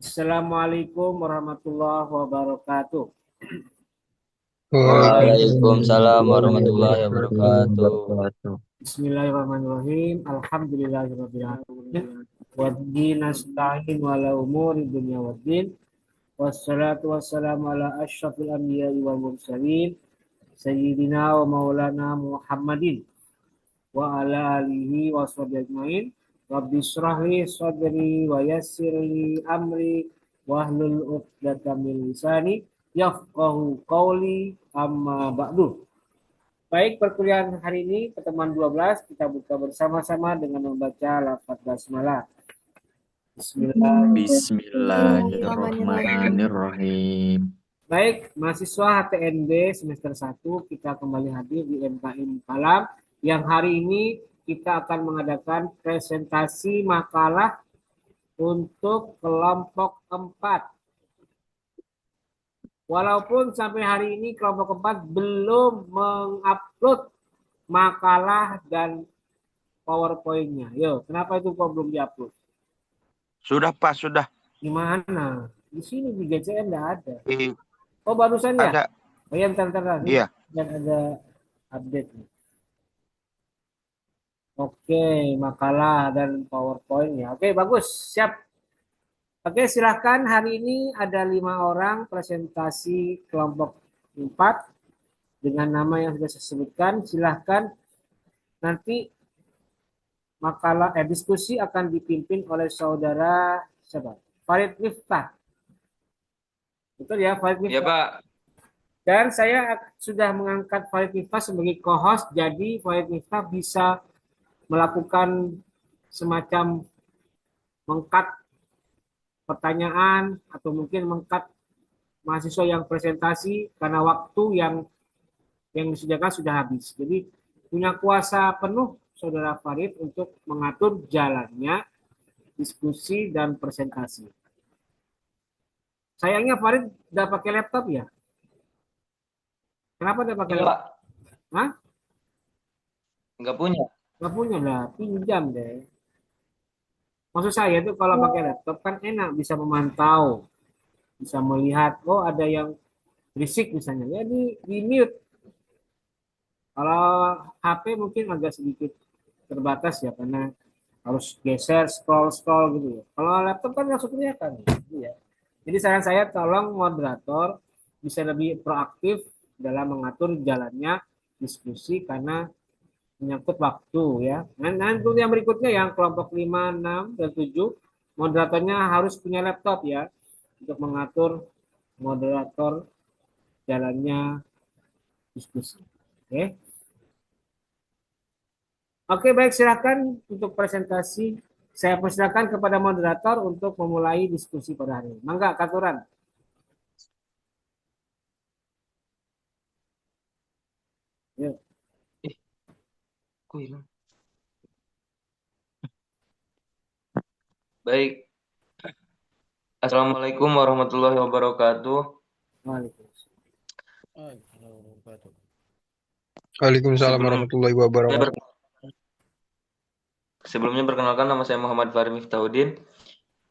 Assalamualaikum warahmatullahi wabarakatuh. Waalaikumsalam Waalaikumsalam warahmatullahi warahmatullahi wabarakatuh. wabarakatuh. Bismillahirrahmanirrahim. Alhamdulillahirabbil alamin. Wabihi nasta'in wala umuri dunya waddin. Wassalatu wassalamu ala asyrafil anbiya'i wal mursalin. Sayyidina wa maulana Muhammadin wa ala alihi wa sahbihi ajmain. Rabbi shrah li sadri wa yassir li amri wahlul 'uqdatam min lisani yafqahu qawli amma ba'du. Baik, perkuliahan hari ini pertemuan 12 kita buka bersama-sama dengan membaca lafaz basmalah. Bismillah. Bismillahirrahmanirrahim. Baik, mahasiswa HTNB semester 1 kita kembali hadir di MKM Kalam yang hari ini kita akan mengadakan presentasi makalah untuk kelompok 4. Walaupun sampai hari ini kelompok 4 belum mengupload makalah dan PowerPoint-nya. Yo, kenapa itu kok belum diupload? Sudah Pak, sudah. Di mana? Di sini di GCM nggak ada. Eh, Oh, barusan ya? ada. Oh ya, bentar. Nih, Iya. dan ada update nih. Oke, makalah dan PowerPoint ya. Oke, bagus. Siap. Oke, silahkan. Hari ini ada 5 orang presentasi kelompok 4 dengan nama yang sudah saya sebutkan. Silahkan nanti diskusi akan dipimpin oleh saudara siapa? Farid Miftah. Betul ya, Farid Ya Miftah. Pak, Dan saya sudah mengangkat Farid Miftah sebagai co-host, jadi Farid Miftah bisa melakukan semacam mengkat pertanyaan atau mungkin mengkat mahasiswa yang presentasi karena waktu yang disediakan sudah habis. Jadi punya kuasa penuh saudara Farid untuk mengatur jalannya diskusi dan presentasi. Sayangnya Farid udah pakai laptop ya? Kenapa dia pakai iya laptop? Pak, Hah? nggak punya. Gak punya lah, pinjam deh. Maksud saya tuh kalau pakai laptop kan enak, bisa memantau, bisa melihat, oh ada yang berisik misalnya, ya di mute. Kalau HP mungkin agak sedikit terbatas ya, karena harus geser, scroll gitu ya. Kalau laptop kan langsung kelihatan. Gitu ya. Jadi saran saya tolong moderator bisa lebih proaktif dalam mengatur jalannya diskusi karena menyangkut waktu ya. Nah, untuk yang berikutnya yang kelompok 5, 6, dan 7, moderatornya harus punya laptop ya untuk mengatur moderator jalannya diskusi. Oke. Oke, baik silakan untuk presentasi. Saya persilakan kepada moderator untuk memulai diskusi pada hari ini. Mangga, Katuran. Yuk. Ih, kok hilang? Baik, Assalamualaikum warahmatullahi wabarakatuh. Waalaikumsalam. Waalaikumsalam Sebelum warahmatullahi saya wabarakatuh. ber- Sebelumnya perkenalkan nama saya Muhammad Fahri Miftahudin.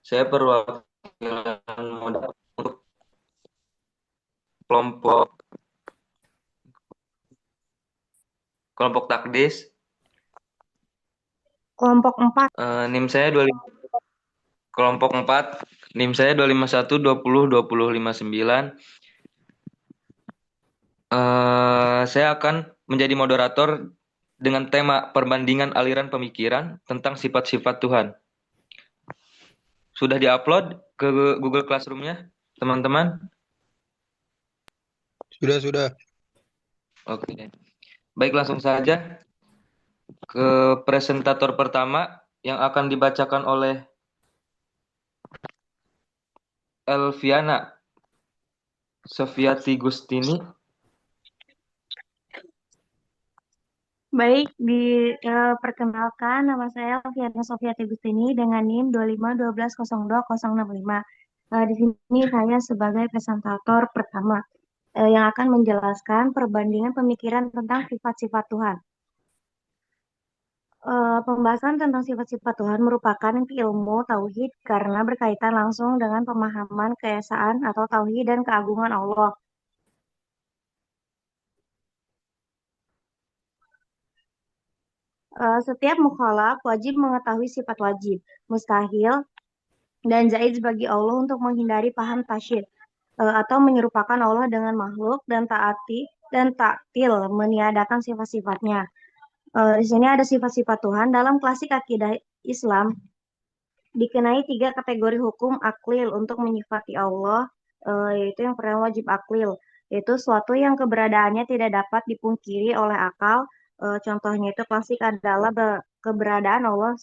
Saya perwakilan modal untuk kelompok kelompok takdis. Kelompok 4. NIM saya 25 kelompok 4. NIM saya 251 20 20 59. Saya akan menjadi moderator dengan tema perbandingan aliran pemikiran tentang sifat-sifat Tuhan. Sudah diupload ke Google Classroom-nya, teman-teman? Sudah. Oke. Baik, langsung saja ke presentator pertama yang akan dibacakan oleh Elviana Sofiati Gustini. Baik, diperkenalkan nama saya Fiana Sofia Tegustini dengan NIM 25120265. Di sini saya sebagai presentator pertama yang akan menjelaskan perbandingan pemikiran tentang sifat-sifat Tuhan. Pembahasan tentang sifat-sifat Tuhan merupakan ilmu tauhid karena berkaitan langsung dengan pemahaman keesaan atau tauhid dan keagungan Allah. Setiap mukallaf wajib mengetahui sifat wajib, mustahil, dan jaiz bagi Allah untuk menghindari paham tasyid atau menyerupakan Allah dengan makhluk dan taati dan taktil meniadakan sifat-sifatnya. Di sini ada sifat-sifat Tuhan dalam klasik akidah Islam dikenai 3 kategori hukum aklil untuk menyifati Allah, yaitu yang pertama wajib aklil, yaitu suatu yang keberadaannya tidak dapat dipungkiri oleh akal. Contohnya itu klasik adalah keberadaan Allah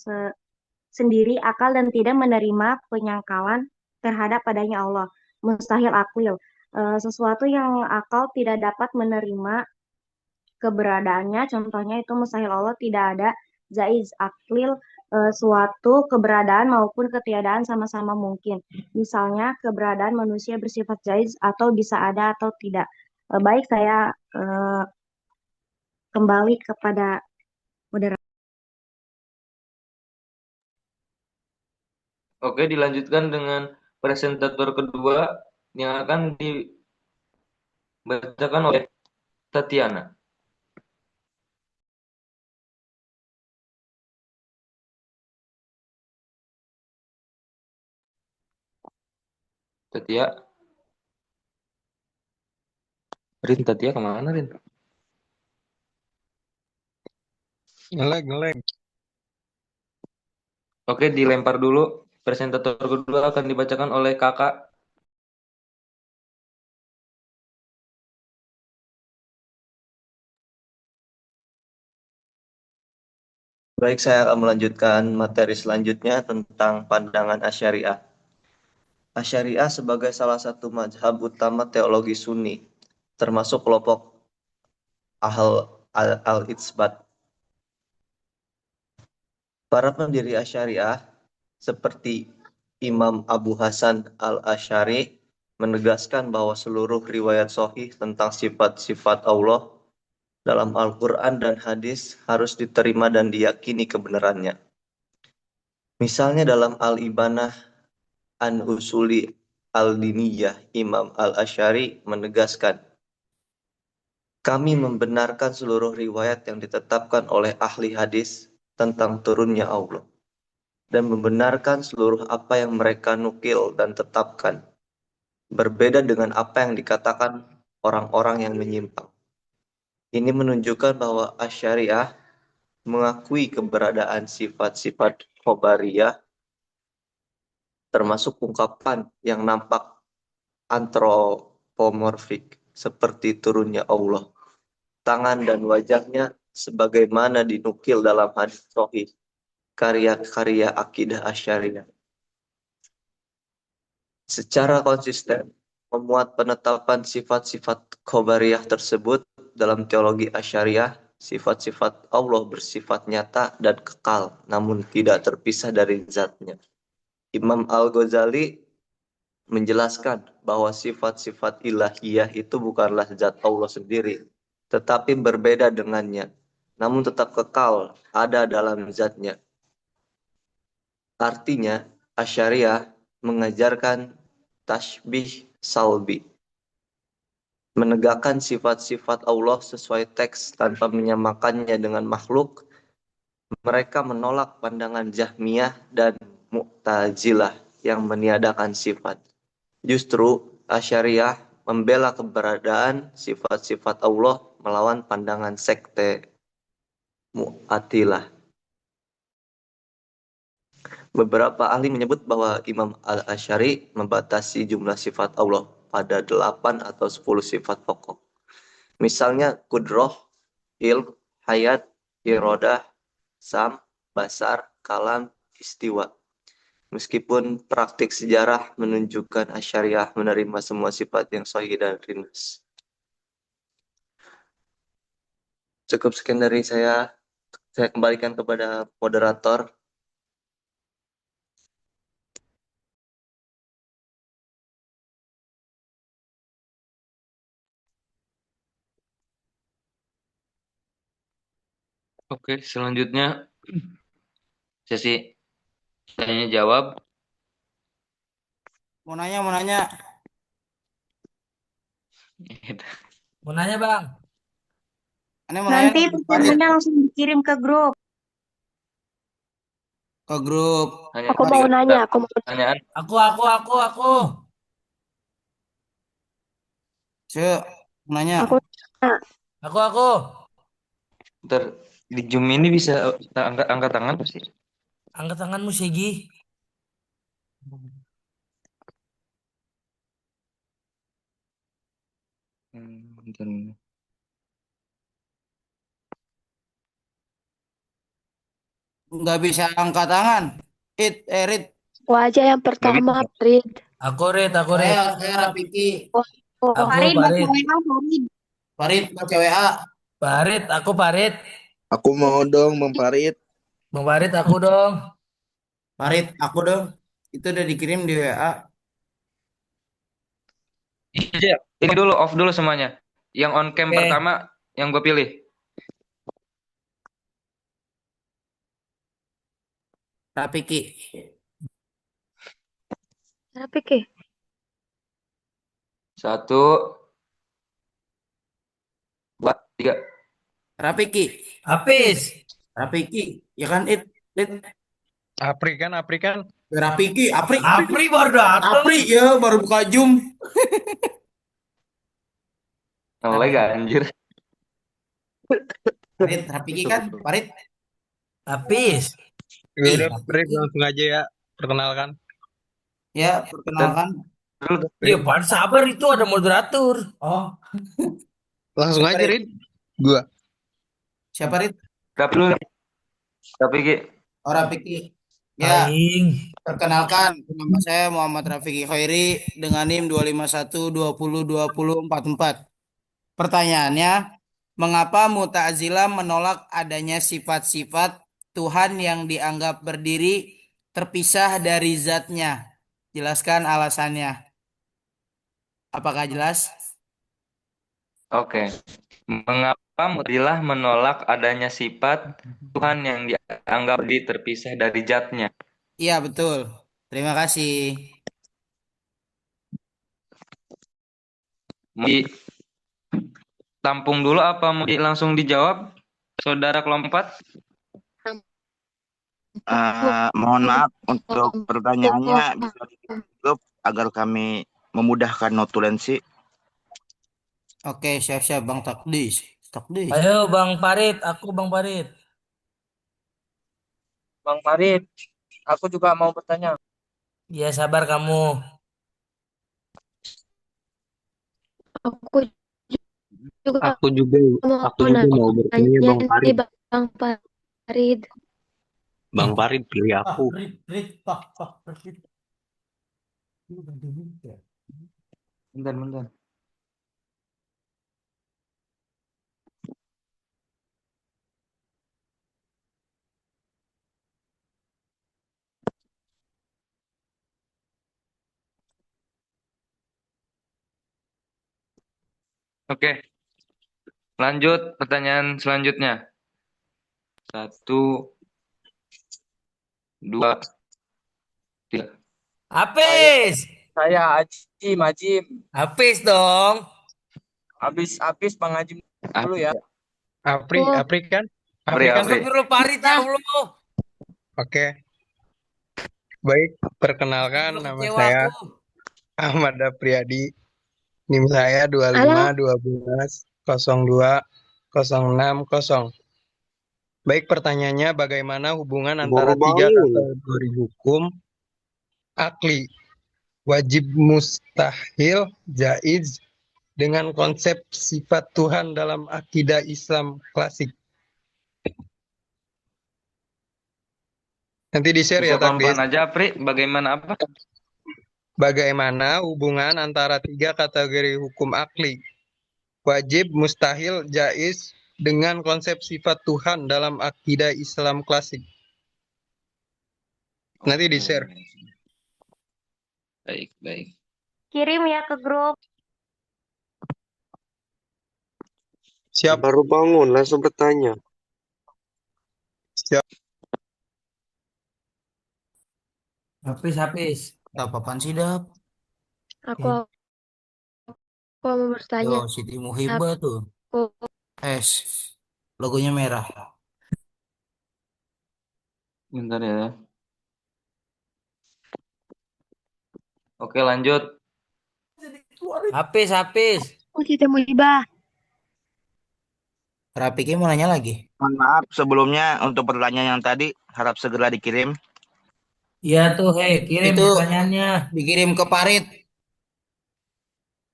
sendiri akal dan tidak menerima penyangkalan terhadap adanya Allah. Mustahil aklil, sesuatu yang akal tidak dapat menerima keberadaannya, contohnya itu mustahil Allah tidak ada. Jaiz aklil, suatu keberadaan maupun ketiadaan sama-sama mungkin. Misalnya keberadaan manusia bersifat jaiz atau bisa ada atau tidak. Baik, saya kembali kepada moderator. Oke, dilanjutkan dengan presentator kedua yang akan dibacakan oleh Tatiana. Tatia, Tatia kemana, Rin? Ngelag. Oke, dilempar dulu. Presentator kedua akan dibacakan oleh Kakak. Baik, saya akan melanjutkan materi selanjutnya tentang pandangan Asy'ariyah. Asy'ariyah sebagai salah satu mazhab utama teologi Sunni, termasuk kelompok al-Itsbat. Para pendiri Asy'ariyah seperti Imam Abu Hasan al-Asy'ari menegaskan bahwa seluruh riwayat sahih tentang sifat-sifat Allah dalam Al-Quran dan hadis harus diterima dan diyakini kebenarannya. Misalnya dalam Al-Ibanah an Usuli al-Diniyah, Imam al-Asy'ari menegaskan, kami membenarkan seluruh riwayat yang ditetapkan oleh ahli hadis tentang turunnya Allah, dan membenarkan seluruh apa yang mereka nukil dan tetapkan, berbeda dengan apa yang dikatakan orang-orang yang menyimpang. Ini menunjukkan bahwa Asy'ariyah mengakui keberadaan sifat-sifat khobariyah, termasuk ungkapan yang nampak antropomorfik seperti turunnya Allah, tangan dan wajahnya sebagaimana dinukil dalam hadis sahih, karya-karya akidah Asy'ariyah. Secara konsisten memuat penetapan sifat-sifat khobariyah tersebut dalam teologi Asy'ariyah. Sifat-sifat Allah bersifat nyata dan kekal, namun tidak terpisah dari zatnya. Imam Al-Ghazali menjelaskan bahwa sifat-sifat ilahiyah itu bukanlah zat Allah sendiri, tetapi berbeda dengannya, namun tetap kekal ada dalam zatnya. Artinya, Asy'ariyah mengajarkan tasybih salbi, menegakkan sifat-sifat Allah sesuai teks tanpa menyamakannya dengan makhluk. Mereka menolak pandangan Jahmiyah dan Mu'tazilah yang meniadakan sifat. Justru Asy'ariyah membela keberadaan sifat-sifat Allah melawan pandangan sekte Mu'tazilah. Beberapa ahli menyebut bahwa Imam Al-Asy'ari membatasi jumlah sifat Allah pada 8 atau 10 sifat pokok. Misalnya Qudrah, Ilm, Hayat, Iradah, Sam, Basar, Kalam, Istiwa. Meskipun praktik sejarah menunjukkan Asy'ariyah menerima semua sifat yang sahih dan rindas. Cukup sekian dari saya. Saya kembalikan kepada moderator. Oke, selanjutnya Sesi tanya jawab. Mau nanya, mau nanya. Mau nanya bang? Aneh mau nanya Nanti nih, Farid, pertanyaannya langsung dikirim ke grup. ke grup. Hanya Aku mau nanya, aku mau pertanyaan. Aku. Cek, mau nanya. aku Aku. Ntar di Zoom ini bisa angkat tangan pasti. Angkat tanganmu Segi. Bentar. Nggak bisa angkat tangan. Rit. Aku aja yang Nggak pertama, bisa. Rid. Aku Rit. Saya Rafiki. Oh, Aku Farid baca Parit. WA, Farid. Farid baca WA. Aku Parit. Aku mau dong Bang Farid. Bang Parit aku dong. Farid, aku dong. Itu udah dikirim di WA. Iya, ini dulu off dulu semuanya. Yang on cam Oke. pertama yang gue pilih. Rafiki. Tapi ke? 1, 2, 3. Rafiki. Apis. Rafiki. Ya kan, Rit. Apri kan. Rafiki. Apri. Apri baru datang. Apri, ya baru buka Zoom. Oleh gak anjir. Farid, Rafiki kan? Farid. Apis. Ya udah, Farid langsung aja ya. Perkenalkan. Ya, perkenalkan. Dulu Iya, Pak, sabar itu ada moderator. Oh, Langsung aja, Farid. Rid. Gua. Siapa, Rit? Rapi dulu. Rapi Ki. Oh, Rafiki. Ya, aing. perkenalkan, nama saya Muhammad Rafiki Khairi dengan NIM 251202044. Pertanyaannya, mengapa Mu'tazilah menolak adanya sifat-sifat Tuhan yang dianggap berdiri terpisah dari zatnya? Jelaskan alasannya. Apakah jelas? Oke. Mengapa Mu'tazilah menolak adanya sifat Tuhan yang dianggap terpisah dari zatnya? Iya, betul. Terima kasih. Mau ditampung dulu apa mau langsung dijawab? Saudara kelompok 4? Mohon maaf untuk pertanyaannya bisa ditutup agar kami memudahkan notulensi. Oke, siap-siap Bang Takdis. Takdis. Ayo Bang Parit, aku Bang Parit. Bang Farid, aku juga mau bertanya. Ya sabar kamu. Aku juga Aku juga mau bertanya Bang Farid. Bang Farid. Bang Farid pilih aku. Bentar. Oke. Lanjut pertanyaan selanjutnya. 1, 2, 3. Apis. Saya Ajim. Apis dong. Habis Bang Ajim dulu ya. Apri kan? Apri. Astagfirullah Parit ya Allah. Oke. Baik, perkenalkan nama Kecewa saya aku. Ahmad Apriyadi. NIM saya 2512020600. Baik, pertanyaannya bagaimana hubungan antara tiga kategori hukum akli, wajib, mustahil, jaiz dengan konsep sifat Tuhan dalam akidah Islam klasik? Nanti di-share ya, Bisa pelan-pelan Takdis. aja, Apri. Bagaimana apa? Bagaimana hubungan antara tiga kategori hukum akli, wajib, mustahil, jaiz dengan konsep sifat Tuhan dalam akidah Islam klasik? Nanti di-share. Baik. Kirim ya ke grup. Siap. Baru bangun, langsung bertanya. Siap. Habis. Apaan sih, Dap? Aku mau Yo, bertanya. Siti Muhibah tuh. Aku Logonya merah. Bentar ya. Oke, lanjut. Habis. Siti Muhibah. Rapiki mau nanya lagi. Mohon maaf sebelumnya untuk pertanyaan yang tadi harap segera dikirim. Iya tuh, kirim Itu pertanyaannya. dikirim ke Parit.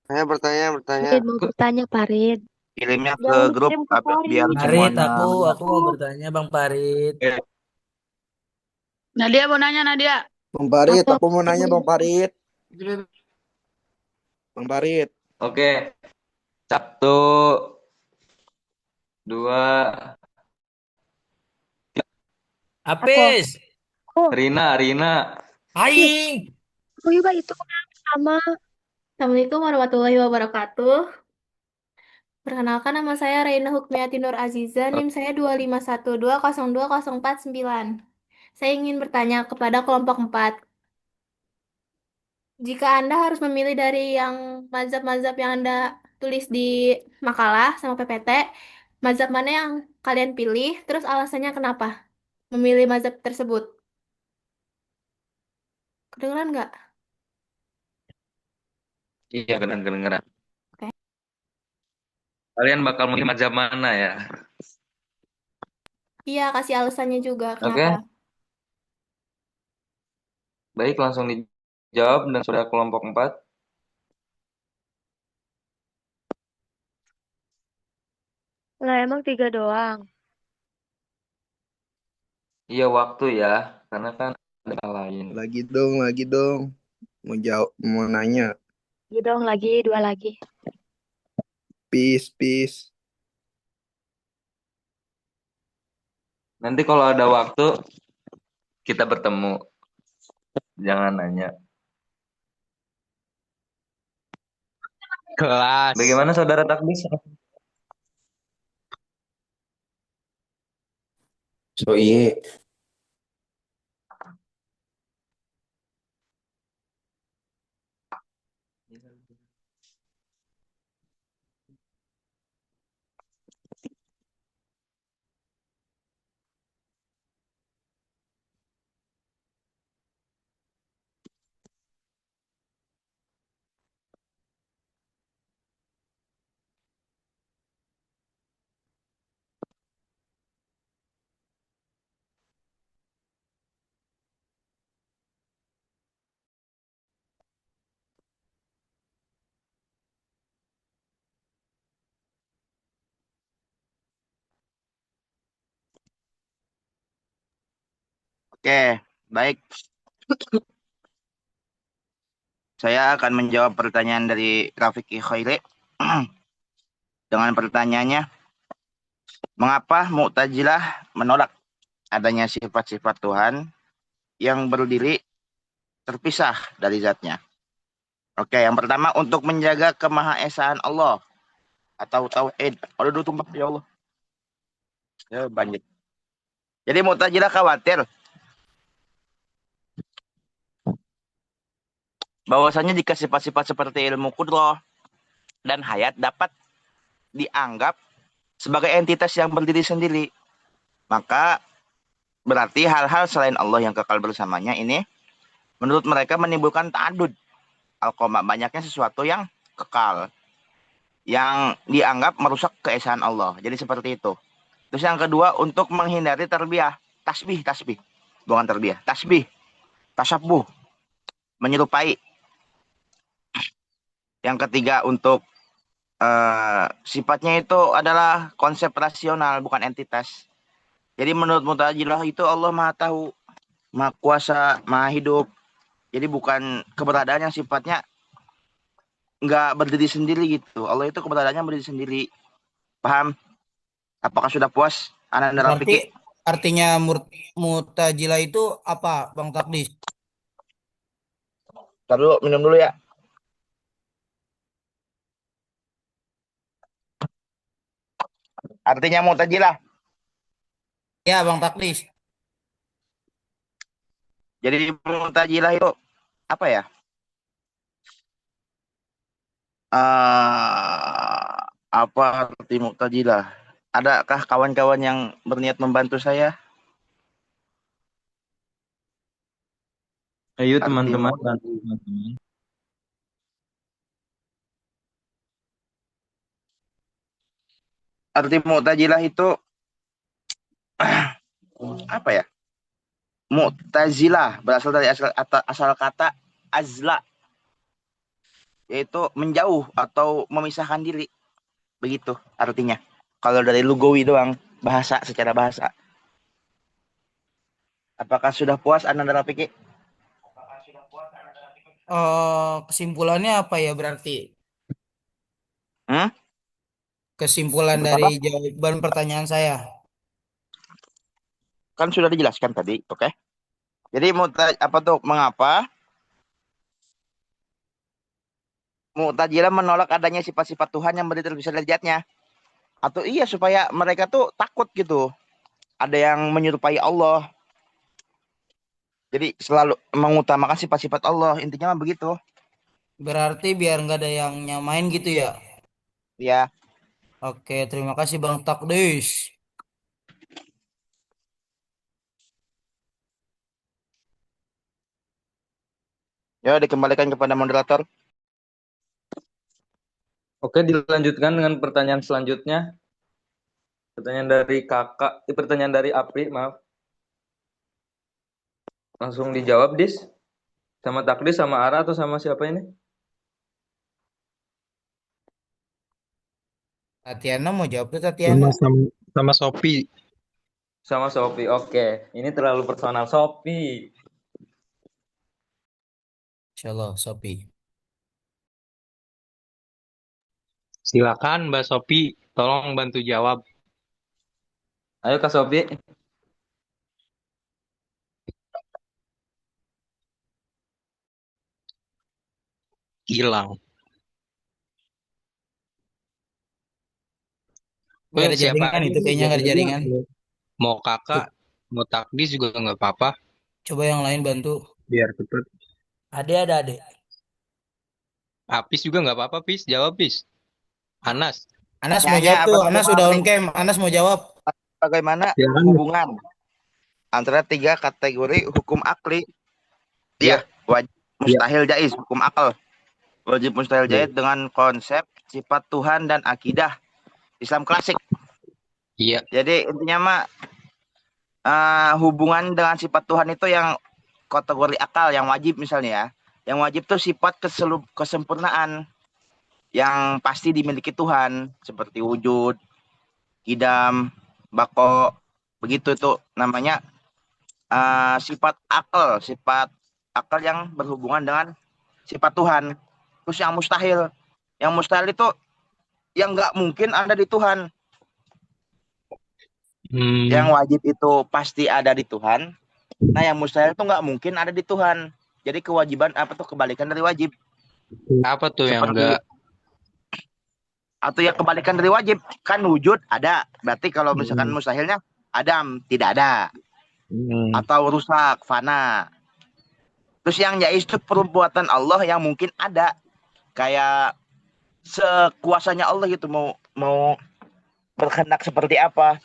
Saya bertanya. Farid mau bertanya, Farid. Kirimnya ke Jangan grup dikirim ke biar Farid. Parit, semuanya melihat. aku mau bertanya Bang Parit. Nadia mau nanya, Nadia. Bang Parit, Apa aku mau nanya Bang Parit. Gitu. Bang Parit. Oke. 1, 2. Habis. Oh, Rina. Aing. Muhibah itu sama. Assalamualaikum warahmatullahi wabarakatuh. Perkenalkan nama saya Reina Hukmiati Nur Aziza, NIM saya 251202049. Saya ingin bertanya kepada kelompok 4. Jika Anda harus memilih dari yang mazhab-mazhab yang Anda tulis di makalah sama PPT, mazhab mana yang kalian pilih, terus alasannya kenapa memilih mazhab tersebut? Kedengeran nggak? Iya, kedengeran. Oke. Kalian bakal milih mazhab mana ya? Iya, kasih alasannya juga Oke. kenapa. Baik, langsung dijawab dan sudah kelompok 4. Lah emang 3 doang. Iya, waktu ya. Karena kan ada hal lain. Lagi dong. Mau nanya. Gitu dong, lagi 2 lagi. Peace. Nanti kalau ada waktu, kita bertemu. Jangan nanya. Kelas. Bagaimana Saudara Takbis? So iya. Oke, baik. Saya akan menjawab pertanyaan dari Rafiki Khairi. Dengan pertanyaannya, mengapa Mu'tazilah menolak adanya sifat-sifat Tuhan yang berdiri terpisah dari zatnya? Oke, yang pertama untuk menjaga kemahaesaan Allah atau tauhid. Aduh, tumpah ya Allah. Ya, banjir. Jadi Mu'tazilah khawatir bahwasanya jika sifat-sifat seperti ilmu kudroh dan hayat dapat dianggap sebagai entitas yang berdiri sendiri, maka berarti hal-hal selain Allah yang kekal bersamanya ini menurut mereka menimbulkan ta'adud al-qoma, banyaknya sesuatu yang kekal yang dianggap merusak keesaan Allah. Jadi seperti itu. Terus yang kedua untuk menghindari terbiyah, tasbih, bukan terbiyah, tasbih, tasyabuh, menyerupai. Yang ketiga untuk sifatnya itu adalah konsep rasional, bukan entitas. Jadi menurut Mu'tazilah itu Allah Maha Tahu, Maha Kuasa, Maha Hidup. Jadi bukan keberadaan yang sifatnya nggak berdiri sendiri gitu. Allah itu keberadaannya berdiri sendiri. Paham? Apakah sudah puas? Ananda Berarti Rafiki? artinya Mu'tazilah itu apa, Bang Takdis? Ntar dulu, minum dulu ya. Artinya Mu'tazilah. Ya, Bang Takdis. Jadi Mu'tazilah itu apa ya? Apa arti Mu'tazilah? Adakah kawan-kawan yang berniat membantu saya? Ayo Arti teman-teman, Mu'tazilah. bantu teman-teman. Arti Mu'tazilah itu apa ya? Mu'tazilah berasal dari asal kata azla, yaitu menjauh atau memisahkan diri. Begitu artinya. Kalau dari lugawi doang, secara bahasa. Apakah sudah puas Ananda Rafiki? Kesimpulannya apa ya berarti? Hmm? Kesimpulan Apa? dari jawaban pertanyaan saya. Kan sudah dijelaskan tadi, oke? Jadi apa tuh? Mengapa Mu'tazilah menolak adanya sifat-sifat Tuhan yang berdiri terpisah dari zatnya? Atau iya supaya mereka tuh takut gitu. Ada yang menyerupai Allah. Jadi selalu mengutamakan sifat-sifat Allah. Intinya mah begitu. Berarti biar nggak ada yang nyamain gitu ya. Ya. Oke, terima kasih Bang Takdis. Ya, dikembalikan kepada moderator. Oke, dilanjutkan dengan pertanyaan selanjutnya. Pertanyaan dari Apri, maaf. Langsung dijawab, Dis. Sama Takdis, sama Ara, atau sama siapa ini? Tatiana mau jawab tuh Tatiana. Sama Sopi. Sama Sopi, oke. Ini terlalu personal. Sopi. Insyaallah, Sopi. Silakan Mbak Sopi, tolong bantu jawab. Ayo Kak Sopi. Hilang. Nggak ada Siapa jaringan aja itu nih, kayaknya nggak ada siapa aja. jaringan. Mau kakak, mau Takdis juga nggak apa-apa. Coba yang lain bantu. Biar cepet. Ade. Apis juga nggak apa-apa, Pis. Jawab, Pis. Anas. Anas mau Pertanyaannya jawab apa tuh. tuh, Anas Bang udah Apri? on cam. Anas mau jawab. Bagaimana Silakan. hubungan antara 3 kategori hukum akli? Iya. Wajib, mustahil, jaiz, hukum akal. Wajib, mustahil, Iya. jaiz dengan konsep sifat Tuhan dan akidah Islam klasik. Iya. Jadi intinya mah hubungan dengan sifat Tuhan itu yang kategori akal, yang wajib misalnya ya. Yang wajib tuh sifat kesempurnaan yang pasti dimiliki Tuhan, seperti wujud, idam, bako, begitu tuh namanya sifat akal yang berhubungan dengan sifat Tuhan. Terus yang mustahil itu yang nggak mungkin ada di Tuhan. Yang wajib itu pasti ada di Tuhan. Nah, yang mustahil itu nggak mungkin ada di Tuhan. Jadi kewajiban apa tuh kebalikan dari wajib. Apa tuh yang Seperti enggak? atau yang kebalikan dari wajib, kan wujud ada. Berarti kalau misalkan mustahilnya adam, tidak ada. Atau rusak, fana. Terus yang jaiz itu perbuatan Allah yang mungkin ada. Kayak sekuasanya Allah gitu, mau berkehendak seperti apa.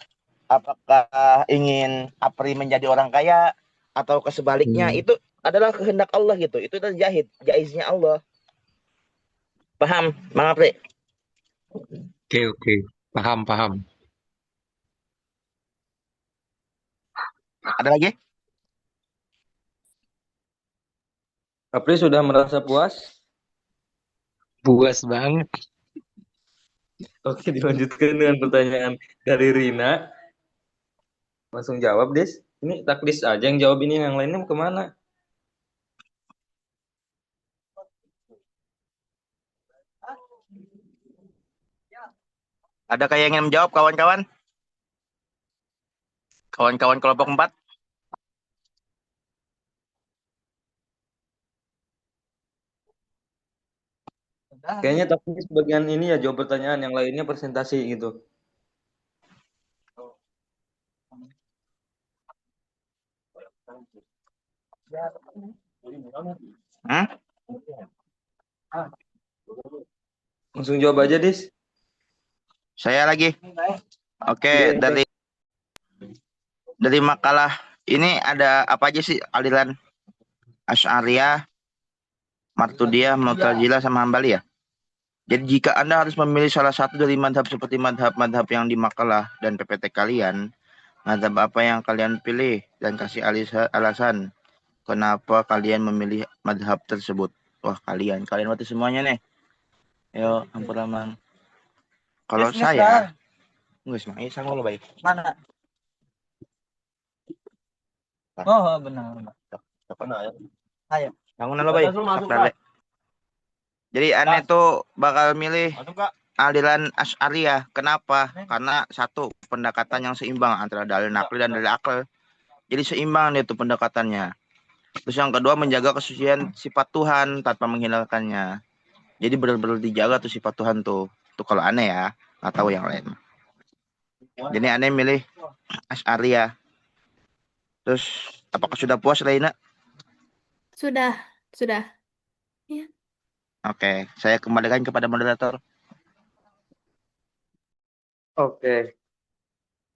Apakah ingin Apri menjadi orang kaya atau kesebaliknya, itu adalah kehendak Allah gitu. Itu adalah jaiznya Allah. Paham, Bang Apri? Oke. Paham. Ada lagi? Apri sudah merasa puas? Puas banget. Oke, dilanjutkan dengan pertanyaan dari Rina. Langsung jawab, Des. Ini Takdis aja yang jawab ini, yang lainnya kemana? Ada kayak yang ingin menjawab, kawan-kawan? Kawan-kawan kelompok 4? Kayaknya Takdis bagian ini ya jawab pertanyaan, yang lainnya presentasi gitu. Hmm? Langsung jawab aja, Dis. Saya lagi. Oke, Iya. dari makalah ini ada apa aja sih aliran Asy'ariyah, Maturidiyah, Mu'tazilah sama Hambali ya? Jadi jika Anda harus memilih salah satu dari madhab seperti madhab-madhab yang di makalah dan PPT kalian, madhab apa yang kalian pilih dan kasih alasan kenapa kalian memilih madhab tersebut. Wah, kalian berarti semuanya nih. Yo, ampun. Kalau saya, nggak semuanya sama lo baik. Mana? Oh, benar. Ayo. Bangun lo baik. Jadi aneh tuh bakal milih aliran Asy'ariyah. Kenapa? Karena satu, pendekatan yang seimbang antara dalil nakli dan dalil akal. Jadi seimbang dia tuh pendekatannya. Terus yang kedua, menjaga kesucian sifat Tuhan tanpa menghilangkannya. Jadi benar-benar dijaga tuh sifat Tuhan tuh. Tuh kalau aneh ya, nggak tahu yang lain. Jadi aneh milih Asy'ariyah. Terus apakah sudah puas, Reina? Sudah. Oke, saya kembalikan kepada moderator. Oke.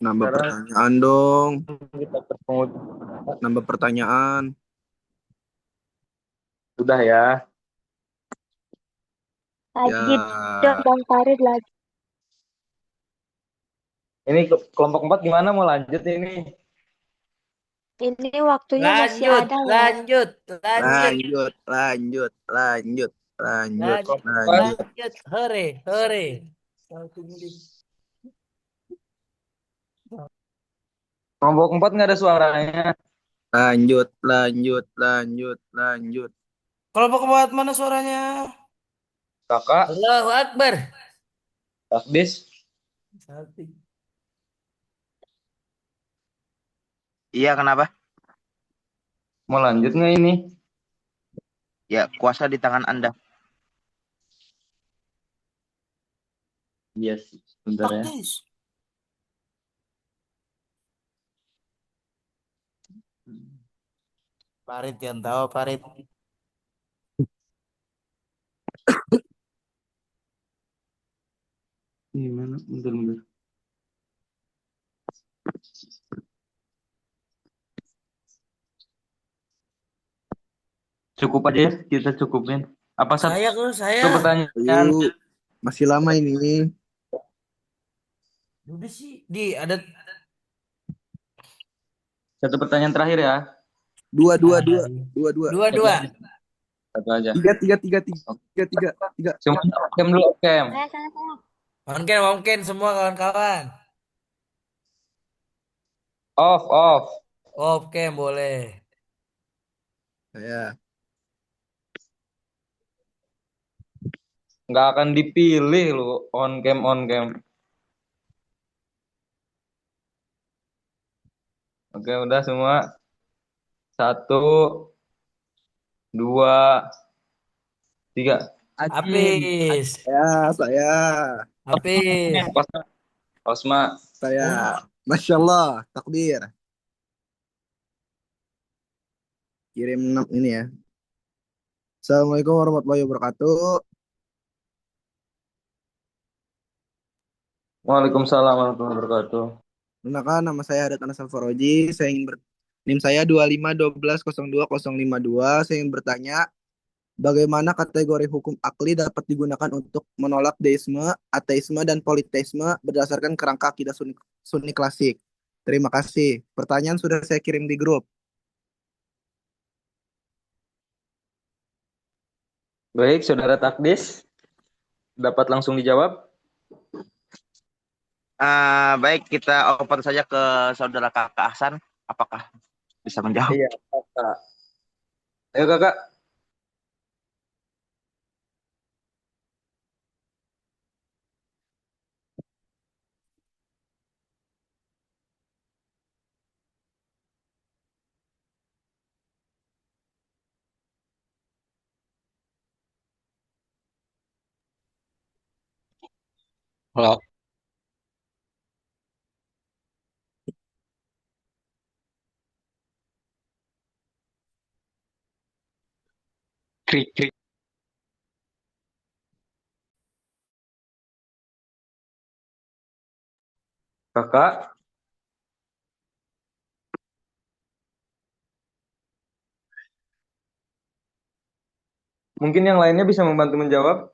Nambah Sekarang pertanyaan dong. kita ketemu. Nambah pertanyaan. Sudah ya. Wajib Ya. dong Bang Farid lagi. Ini kelompok 4 gimana mau lanjut ini? Ini waktunya masih Lanjut, ada ya. lanjut, lanjut, Lanjut. lanjut, Lanjut. lanjut. Hore, hore. Kelompok 4 nggak ada suaranya. Lanjut. Kelompok keempat mana suaranya? Kakak, Allahu Akbar. Takdis. Iya, kenapa? Mau lanjut nggak ini? Ya, kuasa di tangan Anda. Iya sih, bentar ya. Taktis. Parit yang tahu, Parit. Gimana? Bentar. Cukup aja ya, kita cukupin. Apa satu Saya. pertanyaan? Ayo. Masih lama ini. Udah sih, ada Satu pertanyaan terakhir ya. Dua. Satu aja. Tiga. Semuanya oke dulu, oke. Mungkin semua kawan-kawan. Off. Oke, boleh. Saya. Nggak akan dipilih lu on cam. Oke, udah semua. 1, 2, 3. Apis. Saya. Apis. Osma. Saya. Masya Allah. Takdir. Kirim 6 ini ya. Assalamualaikum warahmatullahi wabarakatuh. Waalaikumsalam warahmatullahi wabarakatuh. Perkenalkan, nama saya Hadat Anas Al-Faroji. NIM saya 2512020252. Saya ingin bertanya, bagaimana kategori hukum akli dapat digunakan untuk menolak deisme, ateisme, dan politeisme berdasarkan kerangka akidah Sunni klasik? Terima kasih. Pertanyaan sudah saya kirim di grup. Baik, Saudara Takdis. Dapat langsung dijawab? Baik, kita open saja ke saudara Kakak Hasan. Apakah bisa menjawab? Iya, Kakak. Ayo, Kakak. Halo. krik krik. Kakak, mungkin yang lainnya bisa membantu menjawab.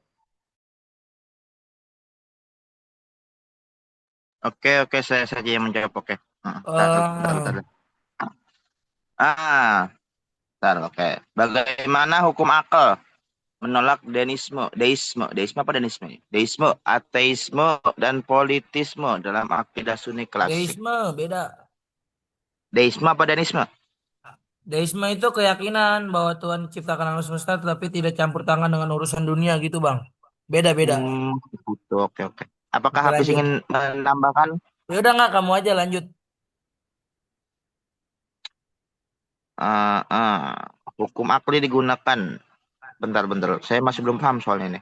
Oke, saya saja yang menjawab. Oke. Bentar. Ah, Bentar, oke. Bagaimana hukum akal menolak deisme apa deisme? Deisme, ateisme, dan politisme dalam akidah Sunni klasik. deisme beda. Deisme apa deisme? Deisme itu keyakinan bahwa Tuhan ciptakan alam semesta tetapi tidak campur tangan dengan urusan dunia gitu, Bang. Beda-beda. Gitu. Oke. Apakah Oke, Hafiz lanjut. ingin menambahkan? Ya udah nggak, kamu aja lanjut. Eh, eh, Hukum akli digunakan. Bentar. Saya masih belum paham soalnya ini.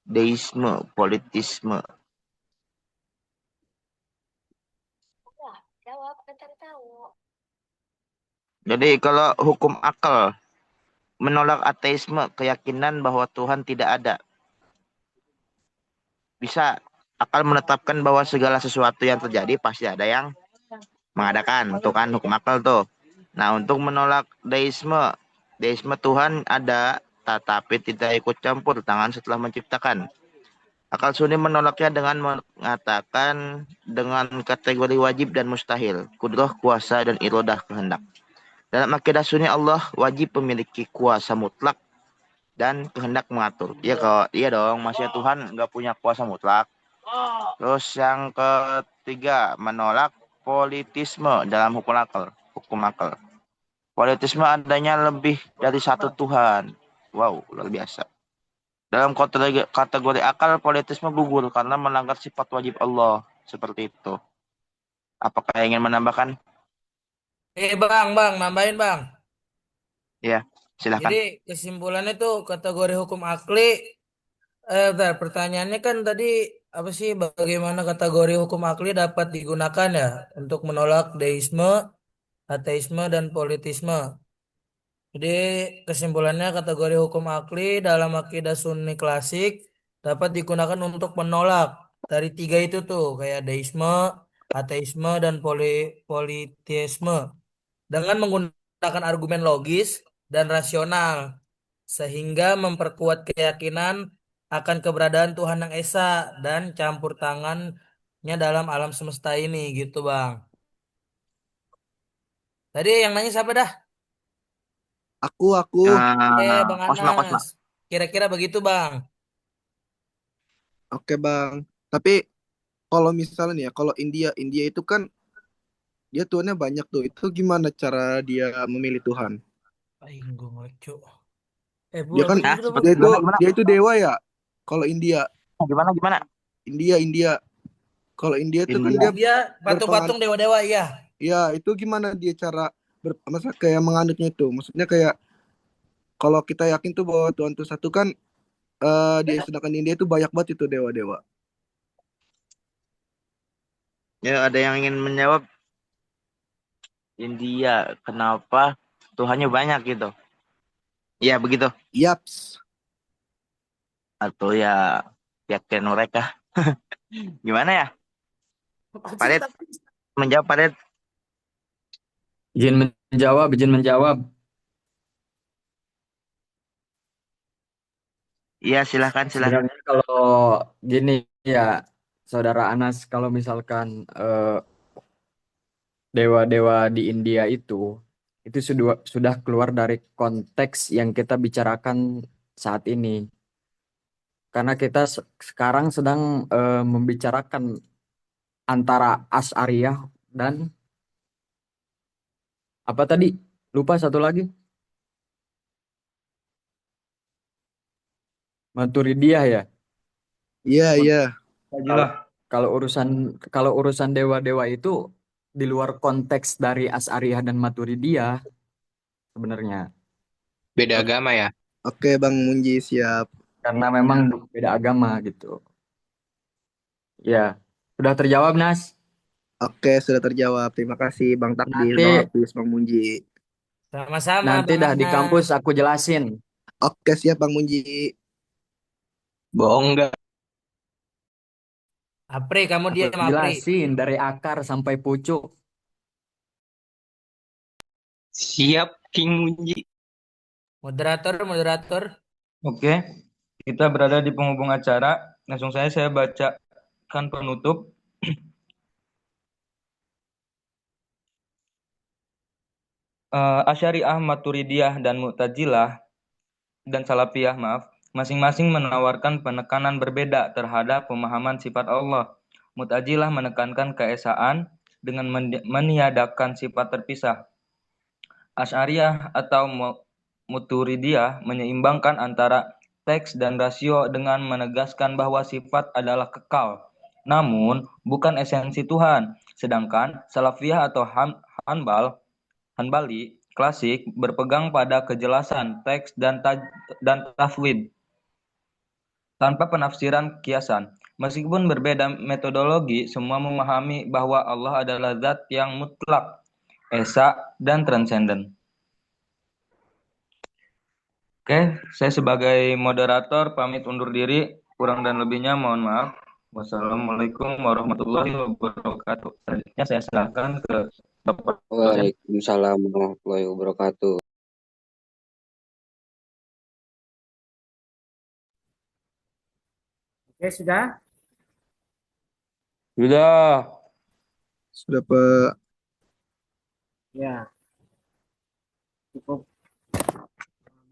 Deisme, politisme. Jawab, kan tahu. Jadi kalau hukum akal menolak ateisme, keyakinan bahwa Tuhan tidak ada. Bisa akal menetapkan bahwa segala sesuatu yang terjadi pasti ada yang mengadakan. Itu kan hukum akal tuh. Nah, untuk menolak deisme Tuhan ada, tetapi tidak ikut campur tangan setelah menciptakan. Akal Sunni menolaknya dengan mengatakan dengan kategori wajib dan mustahil, kudrah, kuasa, dan irodah, kehendak. Dalam akidah Sunni Allah wajib memiliki kuasa mutlak dan kehendak mengatur. Iya dong, maksudnya Tuhan nggak punya kuasa mutlak. Terus yang ketiga, menolak politisme dalam hukum akal. Politisme adanya lebih dari satu Tuhan. Wow, luar biasa. Dalam kategori akal, politisme gugur karena melanggar sifat wajib Allah. Seperti itu. Apakah ingin menambahkan? Bang, nambahin, Bang. Ya, silahkan. Jadi kesimpulannya tuh kategori hukum akli, bentar, pertanyaannya kan tadi apa sih, bagaimana kategori hukum akli dapat digunakan ya untuk menolak deisme, ateisme, dan politisme. Jadi kesimpulannya kategori hukum akli dalam akidah Sunni klasik dapat digunakan untuk menolak dari tiga itu tuh kayak deisme, ateisme, dan politisme dengan menggunakan argumen logis dan rasional sehingga memperkuat keyakinan akan keberadaan Tuhan yang esa dan campur tangannya dalam alam semesta ini gitu, Bang. Tadi yang nanya siapa dah? Aku. Bang Kosma. Anas. Kira-kira begitu, Bang. Oke, Bang. Tapi kalau misalnya nih ya, kalau India itu kan dia Tuhannya banyak tuh. Itu gimana cara dia memilih Tuhan? Aing gue ngaco. Dia kan Begitu, Bang. dia itu dewa ya. Kalau India, Gimana? India. Kalau India itu kan dia Dia patung-patung dewa-dewa, iya. ya, itu gimana dia cara masa kayak menganutnya itu? Maksudnya kayak kalau kita yakin tuh bahwa Tuhan itu satu kan sedangkan India itu banyak banget itu dewa-dewa. Ya, ada yang ingin menjawab? India, kenapa Tuhannya banyak gitu? Iya, begitu. Yaps. Atau ya yakin mereka. Gimana ya? Paret menjawab, Paret. Izin menjawab. Iya, silahkan. Sebenarnya kalau gini ya, Saudara Anas, kalau misalkan dewa-dewa di India itu sudah keluar dari konteks yang kita bicarakan saat ini. Karena kita sekarang sedang membicarakan antara Asy'ariyah dan apa tadi? Lupa satu lagi. Maturidiyah ya. Iya. Kalau urusan dewa-dewa itu di luar konteks dari Asy'ariyah dan Maturidiyah sebenarnya. Beda agama ya. Oke, Bang Munji, siap. Karena memang beda agama gitu. Ya, sudah terjawab, Nas? Oke, sudah terjawab. Terima kasih Bang Takdir, Nanti Bang Hafiz, Bang Munji. Sama-sama Nanti Bang dah di kampus Ahmad. aku jelasin. Oke, siap Bang Munji. Bohong nggak? Apri, kamu Aku diam Apri. jelasin dari akar sampai pucuk. Siap, King Munji. Moderator, moderator. Oke, kita berada di penghubung acara. Langsung saya bacakan penutup. Asy'ariyah, Maturidiyah, dan Mu'tazilah dan Salafiyah, masing-masing menawarkan penekanan berbeda terhadap pemahaman sifat Allah. Mu'tazilah menekankan keesaan dengan meniadakan sifat terpisah. Asy'ariyah atau Maturidiyah menyeimbangkan antara teks dan rasio dengan menegaskan bahwa sifat adalah kekal, namun bukan esensi Tuhan. Sedangkan Salafiyah atau Hanbali klasik berpegang pada kejelasan teks dan tafwid tanpa penafsiran kiasan. Meskipun berbeda metodologi, semua memahami bahwa Allah adalah zat yang mutlak, esa, dan transenden. Oke, saya sebagai moderator pamit undur diri. Kurang dan lebihnya mohon maaf. Wassalamualaikum warahmatullahi wabarakatuh. Selanjutnya saya serahkan ke Bapak dosen. Waalaikumsalam warahmatullahi wabarakatuh. Oke, sudah? Sudah. Sudah, Pak. Ya, cukup.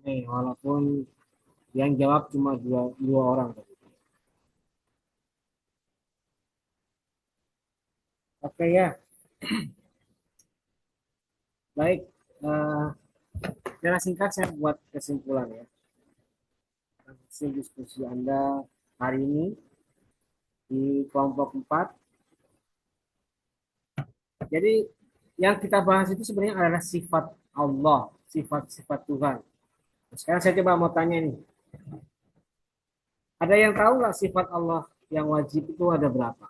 Walaupun yang jawab cuma dua orang. Oke ya. Baik. Secara singkat saya buat kesimpulan ya. Hasil diskusi Anda hari ini di kelompok 4. Jadi yang kita bahas itu sebenarnya adalah sifat Allah, sifat-sifat Tuhan. Sekarang saya coba mau tanya nih. Ada yang tahu nggak sifat Allah yang wajib itu ada berapa?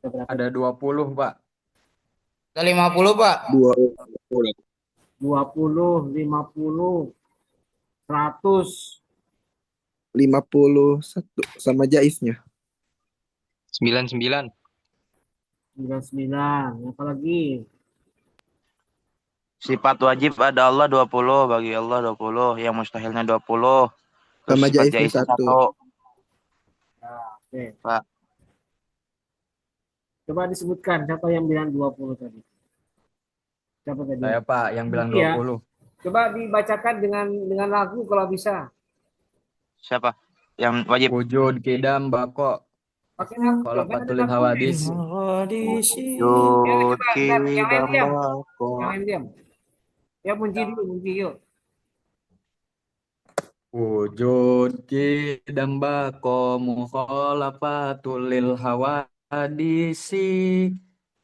Ada 20, Pak. Ada 50, Pak. 20, 50, 100. 51 sama jaisnya. 99. 99. Apa lagi? Sifat wajib ada Allah 20, bagi Allah 20, yang mustahilnya 20. Terus Sama sifat jaisnya jaisnya 1. 1. Nah, oke. Pak. Coba disebutkan siapa yang bilang 20 tadi. Siapa tadi? Saya, Pak, yang bilang Iya. 20. Coba dibacakan dengan lagu kalau bisa. Siapa yang wajib? Wujud, kidam, bako. Pakai lagu. Kalau Kan ada patulin lagu. hawadis. Wujud Yang lain diam. bako. Yang lain diam. Ya Munji dulu, Munji yuk. Wujud kidam bako mukhalafatul lil hawadisi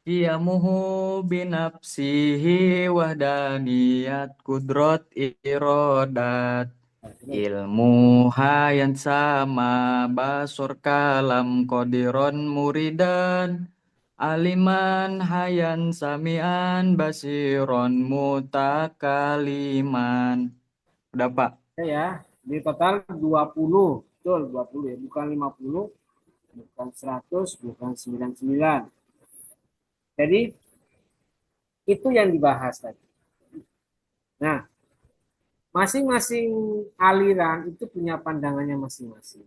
qiyamuhu binafsihi wahdaniyat kudrat irodat ilmu hayan sama basur kalam qadiron muridan aliman hayan samian basiron mutakaliman. Udah, Pak. Ya, di total 20. Betul, 20 ya. Bukan 50, bukan 100, bukan 99. Jadi, itu yang dibahas tadi. Nah, masing-masing aliran itu punya pandangannya masing-masing.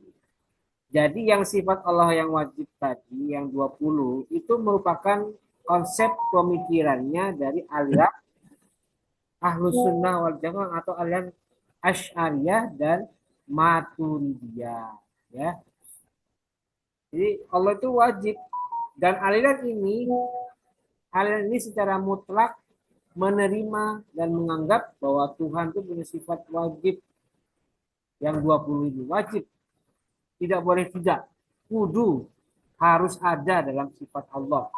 Jadi yang sifat Allah yang wajib tadi, yang 20, itu merupakan konsep pemikirannya dari aliran Ahlus Sunnah wal Jamaah atau aliran Asy'ariyah dan Maturidiyah. Ya. Jadi Allah itu wajib. Dan aliran ini secara mutlak menerima dan menganggap bahwa Tuhan itu punya sifat wajib. Yang 20 ini wajib. Tidak boleh tidak. Kudu harus ada dalam sifat Allah.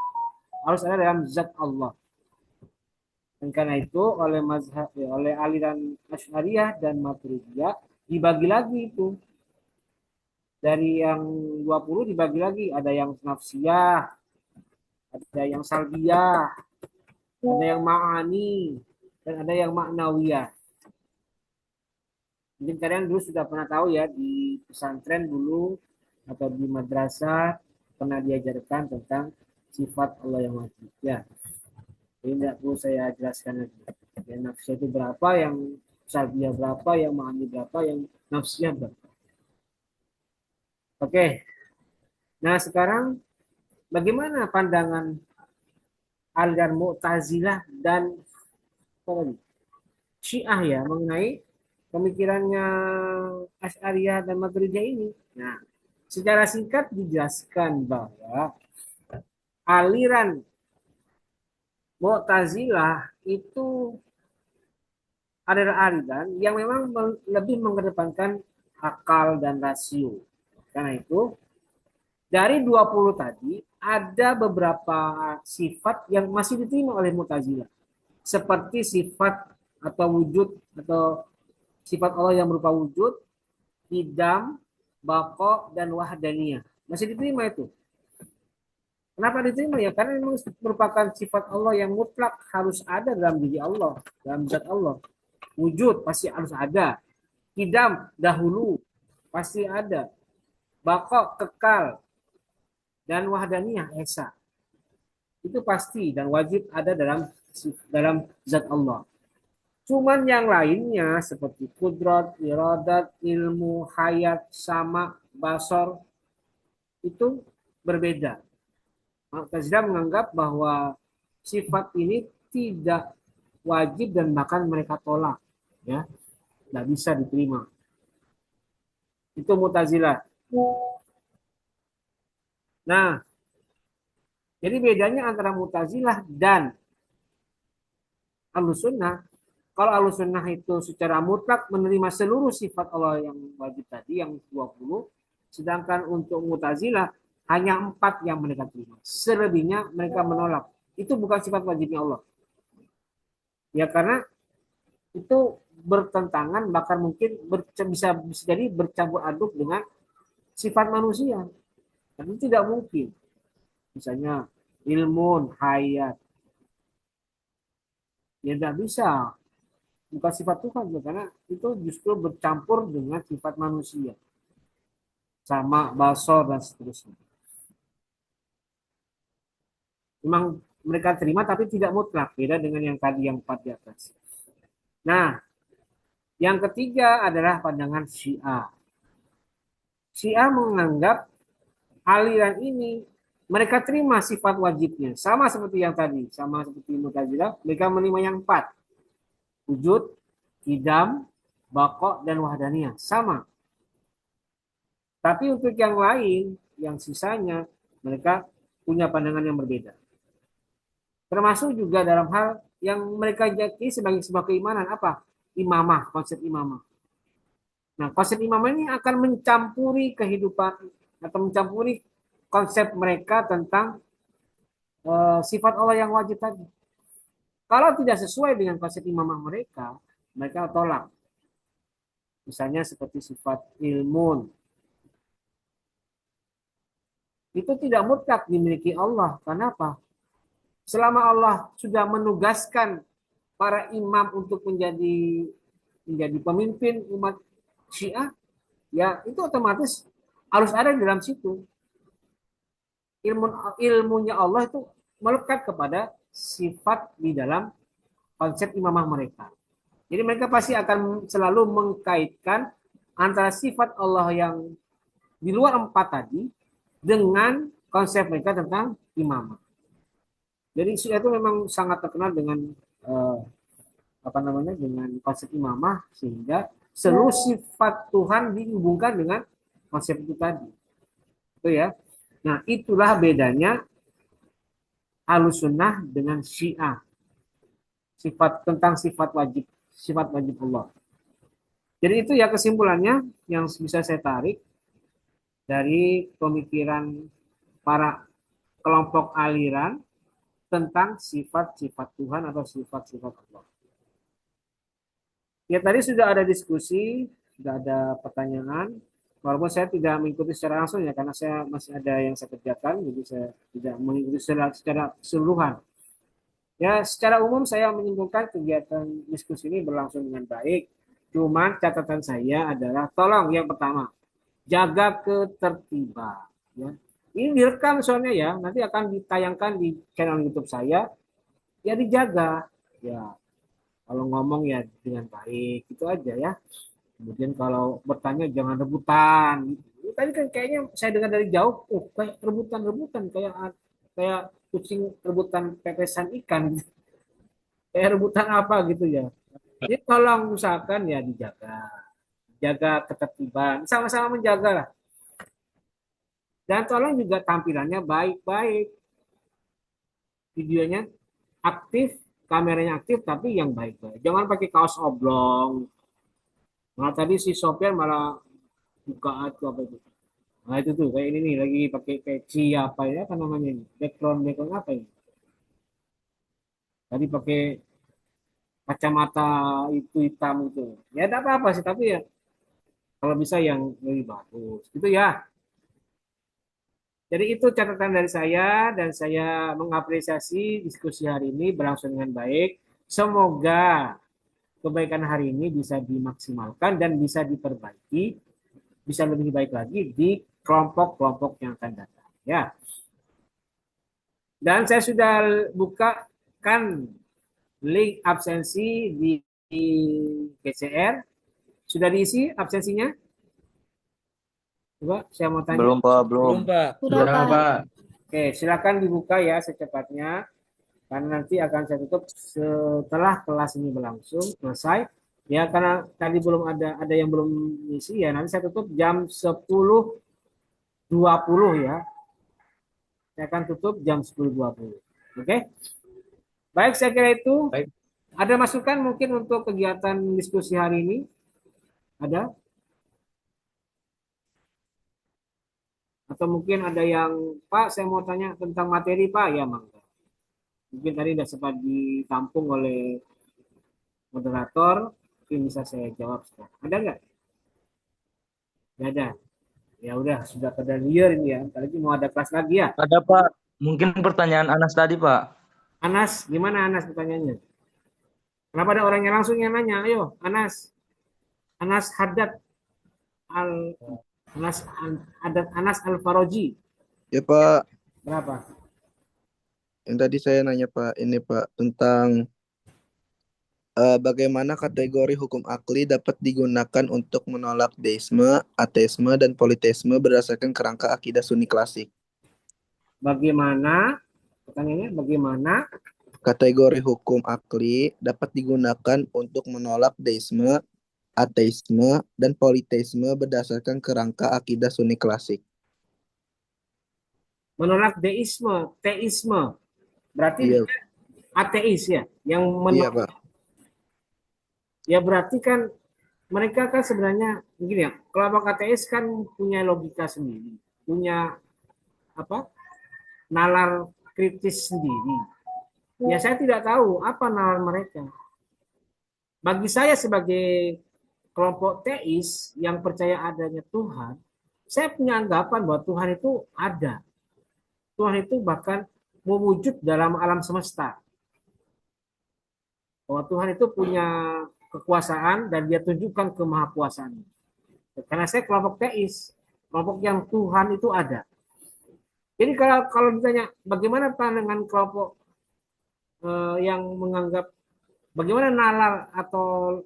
Harus ada dalam zat Allah. Dan karena itu oleh aliran Asy'ariyah dan Maturidiyah dibagi lagi itu. Dari yang 20 dibagi lagi. Ada yang nafsiyah, ada yang salbiyah, ada yang ma'ani, dan ada yang ma'nawiyah. Mungkin kalian dulu sudah pernah tahu ya, di pesantren dulu atau di madrasah pernah diajarkan tentang sifat Allah yang wajib. Ya, ini tidak perlu saya jelaskan lagi. Ya, nafsnya itu berapa, yang salbiyah berapa, yang ma'ani berapa, yang nafsiyah berapa. Oke, nah sekarang bagaimana pandangan aliran Mu'tazilah dan Syiah ya mengenai pemikirannya Asy'ariyah dan Maturidiyah ini? Nah, secara singkat dijelaskan bahwa aliran Mu'tazilah itu adalah aliran yang memang lebih mengedepankan akal dan rasio. Karena itu, dari 20 tadi, ada beberapa sifat yang masih diterima oleh Mu'tazilah. Seperti sifat atau wujud, atau sifat Allah yang berupa wujud, idam, bako, dan wahdaniyah. Masih diterima itu. Kenapa diterima ya? Karena memang merupakan sifat Allah yang mutlak, harus ada dalam diri Allah, dalam zat Allah. Wujud pasti harus ada. Idam dahulu pasti ada. Bako kekal. Dan wahdaniyah esa. Itu pasti dan wajib ada dalam zat Allah. Cuman yang lainnya seperti kudrat, iradat, ilmu, hayat, sama, basor itu berbeda. Mu'tazilah menganggap bahwa sifat ini tidak wajib dan bahkan mereka tolak, ya, tidak bisa diterima. Itu Mu'tazilah. Nah, jadi bedanya antara Mu'tazilah dan Ahlussunnah, kalau Ahlussunnah itu secara mutlak menerima seluruh sifat Allah yang wajib tadi, yang 20, sedangkan untuk Mu'tazilah hanya 4 yang mereka terima. Selebihnya mereka menolak. Itu bukan sifat wajibnya Allah. Ya karena itu bertentangan, bahkan mungkin bisa jadi bercampur aduk dengan sifat manusia. Dan itu tidak mungkin. Misalnya ilmun, hayat. Ya tidak bisa. Bukan sifat Tuhan. Karena itu justru bercampur dengan sifat manusia. Sama, basor, dan seterusnya. Memang mereka terima tapi tidak mutlak. Beda dengan yang tadi, yang 4 di atas. Nah, yang ketiga adalah pandangan Syiah. Syiah menganggap aliran ini mereka terima sifat wajibnya. Sama seperti yang tadi. Sama seperti Mu'tazilah. Mereka menerima yang 4. Wujud, idam, bako, dan wahdaniyah. Sama. Tapi untuk yang lain, yang sisanya, mereka punya pandangan yang berbeda. Termasuk juga dalam hal yang mereka yakini sebagai sebuah keimanan. Apa? Imamah, konsep imamah. Nah, konsep imamah ini akan mencampuri kehidupan atau mencampuri konsep mereka tentang sifat Allah yang wajib tadi. Kalau tidak sesuai dengan konsep imamah mereka, mereka tolak. Misalnya seperti sifat ilmun. Itu tidak mutlak dimiliki Allah. Kenapa? Selama Allah sudah menugaskan para imam untuk menjadi pemimpin umat Syiah, ya itu otomatis harus ada di dalam situ. Ilmunya Allah itu melekat kepada sifat di dalam konsep imamah mereka. Jadi mereka pasti akan selalu mengkaitkan antara sifat Allah yang di luar 4 tadi dengan konsep mereka tentang imamah. Jadi Syiah itu memang sangat terkenal dengan dengan konsep imamah, sehingga seluruh sifat Tuhan dihubungkan dengan konsep itu tadi. Itu ya. Nah, itulah bedanya Ahlussunnah dengan Syiah. Tentang sifat wajib Allah. Jadi itu ya kesimpulannya yang bisa saya tarik dari pemikiran para kelompok aliran tentang sifat-sifat Tuhan atau sifat-sifat Allah. Ya tadi sudah ada diskusi, sudah ada pertanyaan. Walaupun saya tidak mengikuti secara langsung ya, karena saya masih ada yang saya kerjakan, jadi saya tidak mengikuti secara keseluruhan. Ya, secara umum saya menyimpulkan kegiatan diskusi ini berlangsung dengan baik. Cuman catatan saya adalah tolong yang pertama, jaga ketertiban. Ya. Ini direkam soalnya ya, nanti akan ditayangkan di channel YouTube saya. Ya dijaga. Ya, kalau ngomong ya dengan baik, itu aja ya. Kemudian kalau bertanya jangan rebutan. Gitu. Tadi kan kayaknya saya dengar dari jauh, oh kayak rebutan-rebutan, kayak kayak kucing rebutan pepesan ikan, gitu. Kayak rebutan apa gitu ya. Jadi tolong usahakan ya dijaga, jaga ketertiban, sama-sama menjaga lah. Dan tolong juga tampilannya baik-baik, videonya aktif, kameranya aktif, tapi yang baik-baik. Jangan pakai kaos oblong. Nah tadi si Sofian malah buka atau apa itu. Nah itu tuh kayak ini nih lagi pakai peci apa ya kan namanya ini. Background apa ini? Tadi pakai kacamata itu hitam itu. Ya tidak apa-apa sih tapi ya kalau bisa yang lebih bagus. Gitu ya. Jadi itu catatan dari saya dan saya mengapresiasi diskusi hari ini berlangsung dengan baik. Semoga kebaikan hari ini bisa dimaksimalkan dan bisa diperbaiki, bisa lebih baik lagi di kelompok-kelompok yang akan datang. Ya. Dan saya sudah bukakan link absensi di PCR. Sudah diisi absensinya? Coba saya mau tanya. Belum, Pak, belum. Belum, Pak. Sudah, Pak. Oke, silakan dibuka ya secepatnya. Karena nanti akan saya tutup setelah kelas ini berlangsung selesai. Ya, karena tadi belum ada yang belum isi ya. Nanti saya tutup jam 10.20 ya. Saya akan tutup jam 10.20. Oke? Baik, saya kira itu. Baik. Ada masukan mungkin untuk kegiatan diskusi hari ini? Ada? Atau mungkin ada yang, Pak, saya mau tanya tentang materi, Pak. Ya, mangga. Mungkin tadi tidak sempat ditampung oleh moderator. Mungkin bisa saya jawab sekarang. Ada nggak? Nggak ada. Ya udah, sudah pada liar ini ya. Ntar lagi mau ada kelas lagi ya. Ada Pak, mungkin pertanyaan Anas tadi Pak. Anas, gimana Anas pertanyaannya? Kenapa ada orang yang langsung yang nanya? Ayo, Anas. Anas Haddad Al Anas Al-Faroji. Ya Pak, Berapa? yang tadi saya nanya Pak, ini Pak tentang bagaimana kategori hukum akli dapat digunakan untuk menolak deisme, ateisme, dan politeisme berdasarkan kerangka akidah Sunni klasik. Bagaimana? Pertanyaannya bagaimana Kategori hukum akli dapat digunakan untuk menolak deisme, ateisme, dan politeisme berdasarkan kerangka akidah Sunni klasik. menolak deisme, teisme. Berarti Iya, dia ateis ya, yang iya menolak. Pak. Ya berarti kan mereka kan sebenarnya begini ya, kelompok ateis kan punya logika sendiri, punya apa? Nalar kritis sendiri. Ya saya tidak tahu apa nalar mereka. Bagi saya sebagai kelompok teis yang percaya adanya Tuhan, saya punya anggapan bahwa Tuhan itu ada. Tuhan itu bahkan mewujud dalam alam semesta. Bahwa Tuhan itu punya kekuasaan dan dia tunjukkan kemahakuasaannya. Karena saya kelompok teis, kelompok yang Tuhan itu ada. Jadi kalau ditanya bagaimana pandangan kelompok yang menganggap bagaimana nalar atau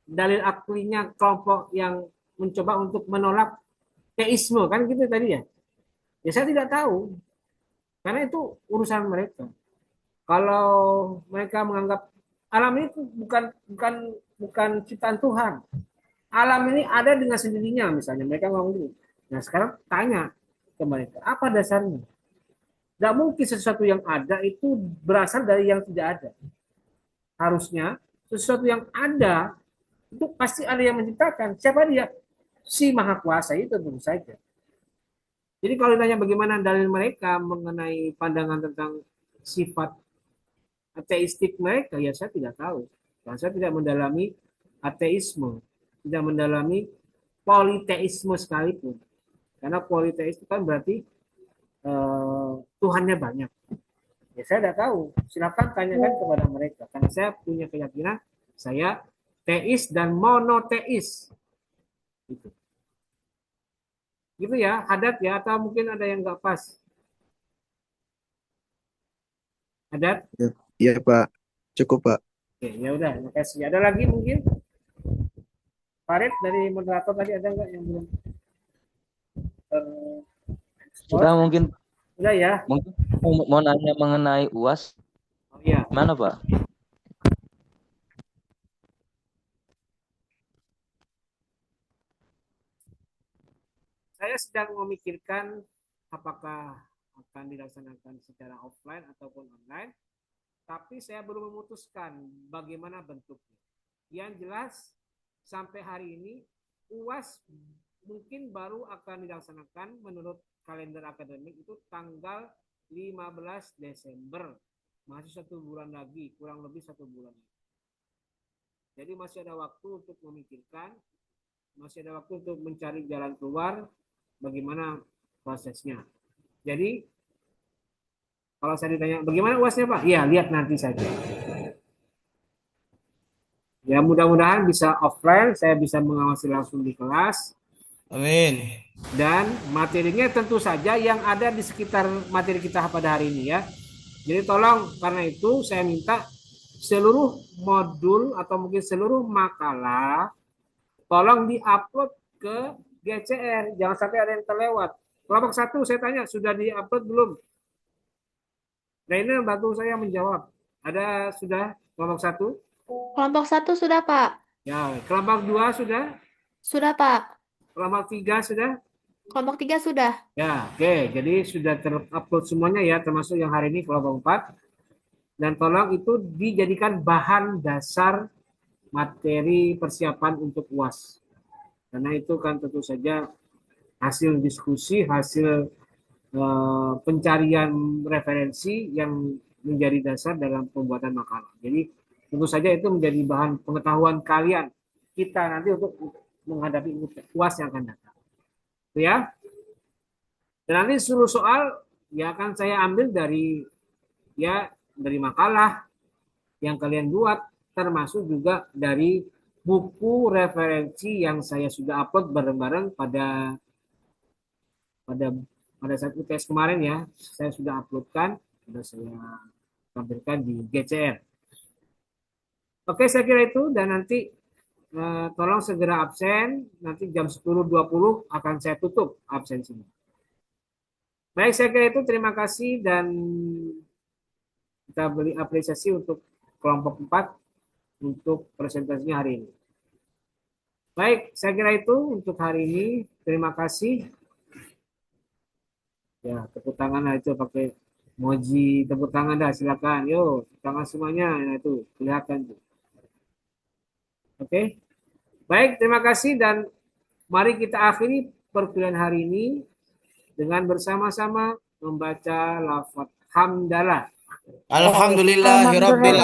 dalil aklinya kelompok yang mencoba untuk menolak teisme kan gitu tadi ya. Ya saya tidak tahu karena itu urusan mereka. Kalau mereka menganggap alam ini bukan ciptaan Tuhan. Alam ini ada dengan sendirinya misalnya mereka ngomong gitu. Nah sekarang tanya ke mereka apa dasarnya? Tidak mungkin sesuatu yang ada itu berasal dari yang tidak ada. Harusnya sesuatu yang ada itu pasti ada yang menciptakan. Siapa dia? Si Maha Kuasa itu tentu saja. Jadi kalau ditanya bagaimana dalil mereka mengenai pandangan tentang sifat ateistik mereka, ya saya tidak tahu. Karena saya tidak mendalami ateisme, tidak mendalami politeisme sekalipun. Karena politeisme kan berarti Tuhannya banyak. Ya saya tidak tahu. Silakan tanyakan kepada mereka. Karena saya punya keyakinan saya teis dan monoteis. Gitu. Gitu ya, adat ya, atau mungkin ada yang nggak pas. Adat? Iya Pak, cukup Pak. Oke, ya udah, terima kasih. Ada lagi mungkin? Farid dari moderator tadi ada nggak yang belum Kita mungkin udah ya? mungkin mau nanya mengenai UAS. Oh iya. Mana Pak? Saya sedang memikirkan apakah akan dilaksanakan secara offline ataupun online, tapi saya belum memutuskan bagaimana bentuknya. Yang jelas sampai hari ini UAS mungkin baru akan dilaksanakan menurut kalender akademik itu tanggal 15 Desember. Masih 1 bulan lagi, kurang lebih 1 bulan. Jadi masih ada waktu untuk memikirkan, masih ada waktu untuk mencari jalan keluar bagaimana prosesnya. Jadi kalau saya ditanya bagaimana UASnya Pak? Ya lihat nanti saja. Ya mudah-mudahan bisa offline, saya bisa mengawasi langsung di kelas. Amin. Dan materinya tentu saja yang ada di sekitar materi kita pada hari ini ya. Jadi tolong karena itu saya minta seluruh modul atau mungkin seluruh makalah tolong diupload ke GCR, jangan sampai ada yang terlewat. Kelompok 1 saya tanya sudah diupload belum? Nah ini bantu saya menjawab. Ada sudah kelompok 1? Kelompok 1 sudah, Pak. Ya, kelompok 2 sudah? Sudah, Pak. Kelompok 3 sudah? Kelompok 3 sudah. Ya, oke. Jadi sudah terupload semuanya ya, termasuk yang hari ini kelompok 4. Dan tolong itu dijadikan bahan dasar materi persiapan untuk UAS. Karena itu kan tentu saja hasil diskusi, hasil pencarian referensi yang menjadi dasar dalam pembuatan makalah. Jadi tentu saja itu menjadi bahan pengetahuan kalian kita nanti untuk menghadapi UAS yang akan datang. Ya. Dan nanti seluruh soal ya akan saya ambil dari makalah yang kalian buat, termasuk juga dari buku referensi yang saya sudah upload bareng-bareng pada saat UTS kemarin ya, saya sudah uploadkan, sudah saya tampilkan di GCR. Oke, saya kira itu dan nanti tolong segera absen, nanti jam 10.20 akan saya tutup absensinya. Baik, saya kira itu terima kasih dan kita beri apresiasi untuk kelompok 4 untuk presentasinya hari ini. Baik, saya kira itu untuk hari ini. Terima kasih. Ya, tepuk tangan lah itu pakai emoji tepuk tangan dah silakan. Yo, tepuk tangan semuanya nah, itu kelihatan tuh. Oke. Baik, terima kasih dan mari kita akhiri perkuliahan hari ini dengan bersama-sama membaca lafaz hamdalah. Alhamdulillahirabbil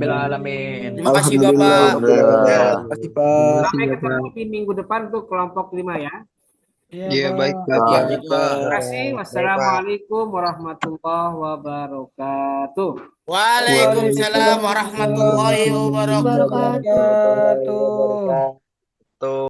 alamin. Terima kasih Bapak. Terima kasih Pak. Sampai ketemu di minggu depan untuk kelompok 5 ya. Iya, baik Pak. Terima kasih. Wassalamualaikum warahmatullahi wabarakatuh. Waalaikumsalam warahmatullahi wabarakatuh.